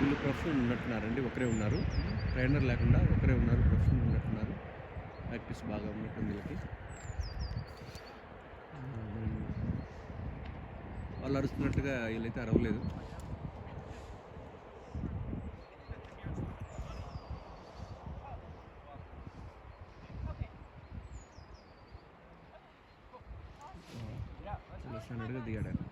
వీళ్ళు ప్రొఫెషనల్ ఉన్నట్టున్నారండి, ఒకరే ఉన్నారు. ట్రైనర్ లేకుండా ఒకరే ఉన్నారు, ప్రొఫెషనల్ ఉన్నట్టున్నారు. ప్రాక్టీస్ బాగా ఉన్నట్టుంది వీళ్ళకి. వాళ్ళు అరుస్తున్నట్టుగా వీళ్ళైతే అరవలేదు. చాలా స్టాండర్డ్గా దిగాడు ఆయన.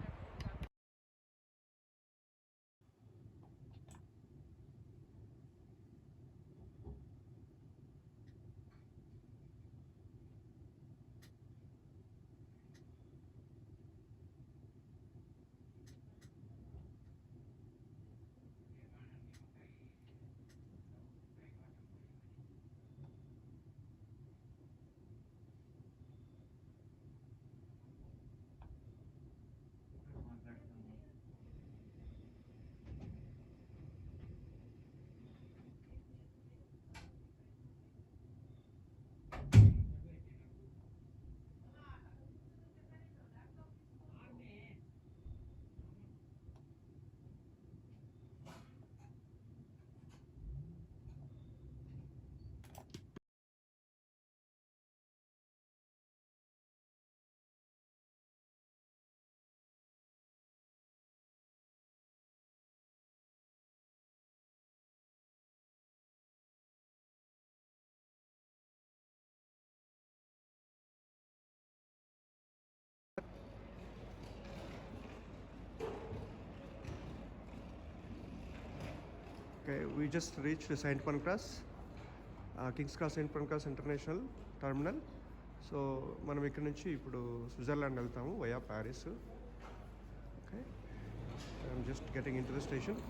Okay, we just reached Saint Pancras, King's Cross Saint Pancras International Terminal. So మనం ఇక్కడ నుంచి ఇప్పుడు స్విట్జర్లాండ్ వెళ్తాము via Paris. Okay, I'm just getting in to the station.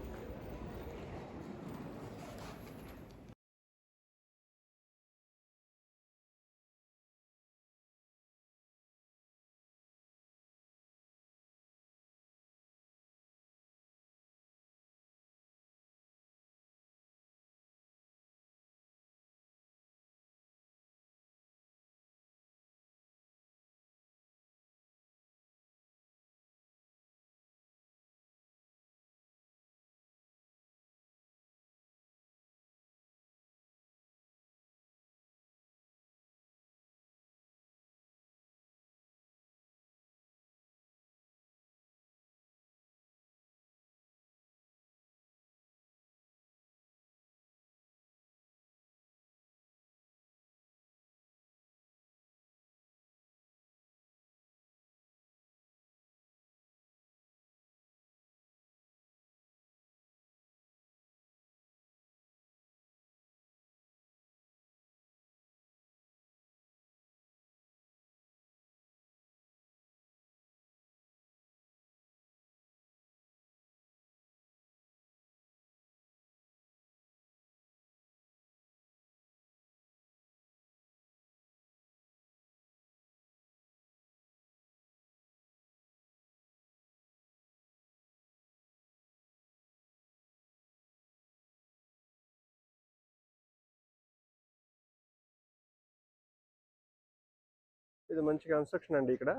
ఇది మంచి కన్స్ట్రక్షన్ అండి ఇక్కడ.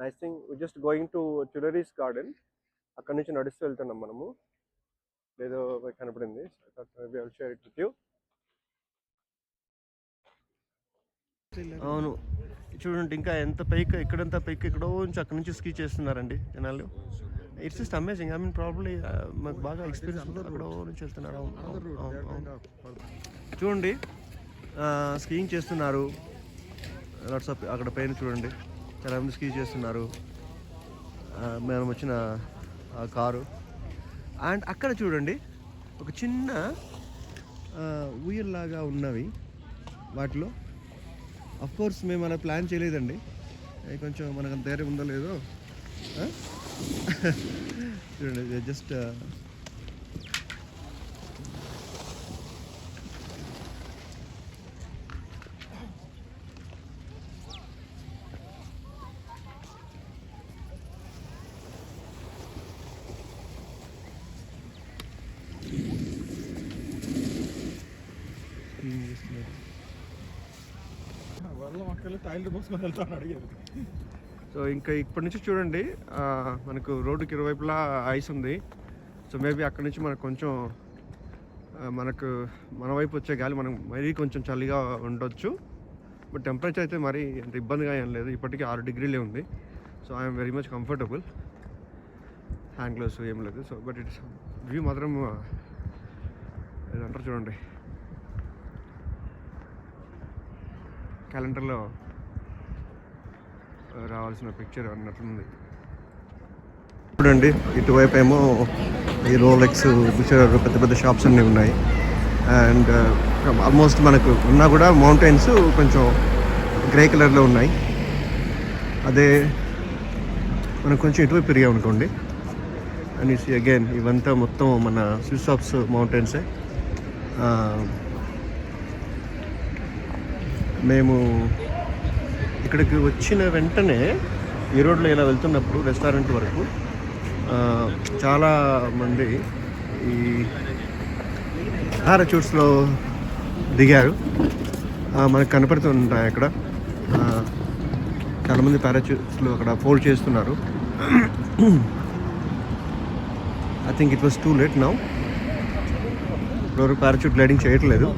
I think we just going to Tuileries garden. అక్కడ నుంచి నడుస్తూ వెళ్తున్నాం మనము. ఏదో కనపడింది, షేర్ ఇట్ విత్ యూ. అవును, చూడండి ఇంకా ఎంత పైకి, ఇక్కడంతా పైకి ఎక్కడో నుంచి అక్కడ నుంచి స్కీ చేస్తున్నారండి జనాలు. It's just amazing. I mean probably మాకు బాగా ఎక్స్పీరియన్స్ అక్కడో నుంచి వెళ్తున్నారు. చూడండి స్కీయింగ్ చేస్తున్నారు. వాట్సాప్ అక్కడ పైన చూడండి చాలా మంది స్కీ చేస్తున్నారు. మేము వచ్చిన కారు. అండ్ అక్కడ చూడండి ఒక చిన్న ఊయల్లాగా ఉన్నవి. వాటిలో కోర్స్ మేము అలా ప్లాన్ చేయలేదండి. కొంచెం మనకు అంత ధైర్యం ఉందో లేదో చూడండి. జస్ట్ సో ఇంకా ఇప్పటి నుంచి చూడండి మనకు రోడ్డుకి ఇరువైపులా ఐస్ ఉంది. సో మేబీ అక్కడ నుంచి మనకు కొంచెం మనకు మన వైపు వచ్చే గాలి మనం మరీ కొంచెం చలిగా ఉండొచ్చు. బట్ టెంపరేచర్ అయితే మరీ అంత ఇబ్బందిగా ఏం లేదు. ఇప్పటికీ 6 డిగ్రీలే ఉంది. So I'm very much comfortable. Hand gloves ఏం లేదు. సో బట్ ఇట్స్ వ్యూ మాత్రం ఏదంటారు చూడండి, క్యాలెండర్లో రావాల్సిన పిక్చర్ అన్నట్లుంది. చూడండి ఇటువైపు ఏమో ఈ రోలెక్స్ పెద్ద పెద్ద షాప్స్ అన్నీ ఉన్నాయి. అండ్ ఆల్మోస్ట్ మనకు ఉన్నా కూడా మౌంటైన్స్ కొంచెం గ్రే కలర్లో ఉన్నాయి. అదే మనకు కొంచెం ఇటువైపు పెరిగాం అనుకోండి అని అగైన్ ఇవంతా మొత్తం మన స్విస్ ఆఫ్స్ మౌంటైన్సే. మేము ఇక్కడికి వచ్చిన వెంటనే ఈ రోడ్లో ఇలా వెళ్తున్నప్పుడు రెస్టారెంట్ వరకు చాలా మంది ఈ పారాచూట్స్లో దిగారు. మనకు కనపడుతుంటాయి అక్కడ చాలామంది పారాచూట్స్లో అక్కడ ఫోల్డ్ చేస్తున్నారు. I think it was too late now. ఎవరు పారాచూట్ గ్లైడింగ్ చేయట్లేదు.